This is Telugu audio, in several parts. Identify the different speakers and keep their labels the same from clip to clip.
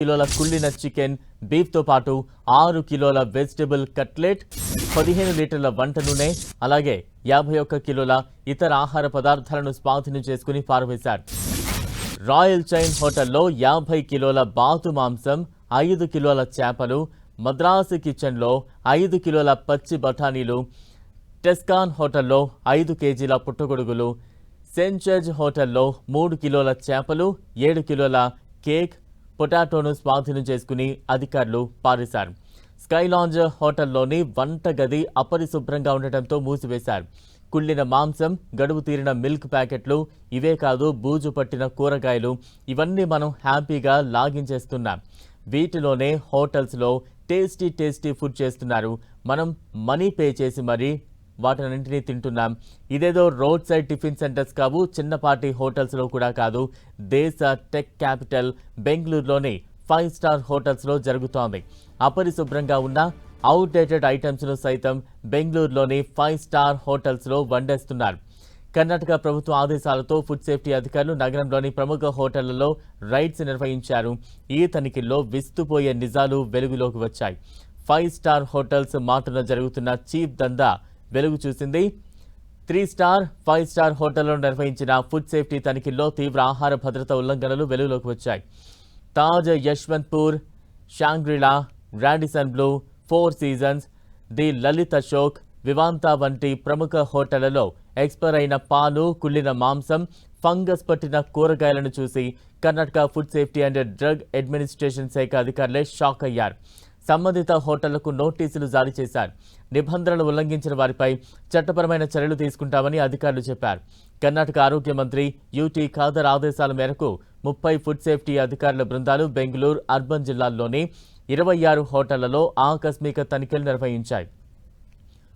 Speaker 1: కిలోల కుళ్ళిన చికెన్, బీఫ్తో పాటు 6 కిలోల వెజిటబుల్ కట్లెట్, 15 లీటర్ల వంట నూనె, అలాగే 51 కిలోల ఇతర ఆహార పదార్థాలను స్వాధీనం చేసుకుని పారవేశారు. రాయల్ చైన్ హోటల్లో 50 కిలోల బాతు మాంసం, 5 కిలోల చేపలు, మద్రాసు కిచెన్లో 5 కిలోల పచ్చి బఠానీలు, టెస్కాన్ హోటల్లో 5 కేజీల పుట్టగొడుగులు, సెయింట్ జార్జ్ హోటల్లో 3 కిలోల చేపలు, 7 కిలోల కేక్, పొటాటోను స్వాధీనం చేసుకుని అధికారులు పారేశారు. స్కై లాంజ్ హోటల్లోని వంట గది అపరిశుభ్రంగా ఉండటంతో మూసివేశారు. కుళ్ళిన మాంసం, గడువు తీరిన మిల్క్ ప్యాకెట్లు, ఇవే కాదు బూజు పట్టిన కూరగాయలు, ఇవన్నీ మనం హ్యాపీగా లాగించేస్తున్నాం. వీటిలోనే హోటల్స్లో టేస్టీ ఫుడ్ చేస్తున్నారు. మనం మనీ పే చేసి మరీ వాటన్నింటినీ తింటున్నాం. ఇదేదో రోడ్ సైడ్ టిఫిన్ సెంటర్స్ కావు, చిన్నపాటి హోటల్స్లో కూడా కాదు. దేశ టెక్ క్యాపిటల్ బెంగళూరులోని 5 స్టార్ హోటల్స్లో జరుగుతోంది. అపరిశుభ్రంగా ఉన్న అవుట్డేటెడ్ ఐటమ్స్ను సైతం బెంగళూరులోని 5 స్టార్ హోటల్స్లో వండేస్తున్నారు. కర్ణాటక ప్రభుత్వ ఆదేశాలతో ఫుడ్ సేఫ్టీ అధికారులు నగరంలోని ప్రముఖ హోటళ్లలో రైడ్స్ నిర్వహించారు. ఈ తనిఖీల్లో విస్తుపోయే నిజాలు వెలుగులోకి వచ్చాయి. 5 స్టార్ హోటల్స్ మాటలో జరుగుతున్న చీప్ దందా వెలుగు చూసింది. 3 స్టార్, 5 స్టార్ హోటల్లో నిర్వహించిన ఫుడ్ సేఫ్టీ తనిఖీల్లో తీవ్ర ఆహార భద్రత ఉల్లంఘనలు వెలుగులోకి వచ్చాయి. Taj Yeshwanthpur, Shangri La, Radisson Blue, 4 Seasons, the Lalit Ashok, Vivanta వంటి ప్రముఖ హోటళ్లలో ఎక్స్పైర్ అయిన పాలు, కుళ్ళిన మాంసం, ఫంగస్ పట్టిన కూరగాయలను చూసి Karnataka food Safety and drug administration శాఖ అధికారులే షాక్ అయ్యారు. సంబంధిత హోటళ్లకు నోటీసులు జారీ చేశారు. నిబంధనలు ఉల్లంఘించిన వారిపై చట్టపరమైన చర్యలు తీసుకుంటామని అధికారులు చెప్పారు. కర్ణాటక ఆరోగ్య మంత్రి యూటీ ఖాదర్ ఆదేశాల మేరకు 30 ఫుడ్ సేఫ్టీ అధికారుల బృందాలు బెంగళూరు అర్బన్ జిల్లాల్లోని 26 హోటళ్లలో ఆకస్మిక తనిఖీలు నిర్వహించాయి.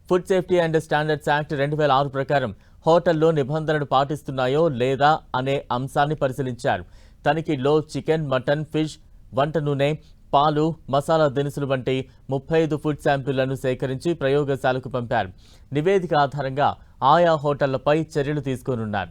Speaker 1: Food Safety and Standards Act 2006 ప్రకారం హోటల్లో నిబంధనలు పాటిస్తున్నాయో లేదా అనే అంశాన్ని పరిశీలించారు. తనిఖీల్లో చికెన్, మటన్, ఫిష్, వంట నూనె, పాలు, మసాలా దినుసులు వంటి 35 ఫుడ్ శాంపిళ్లను సేకరించి ప్రయోగశాలకు పంపారు. నివేదిక ఆధారంగా ఆయా హోటళ్లపై చర్యలు తీసుకోనున్నారు.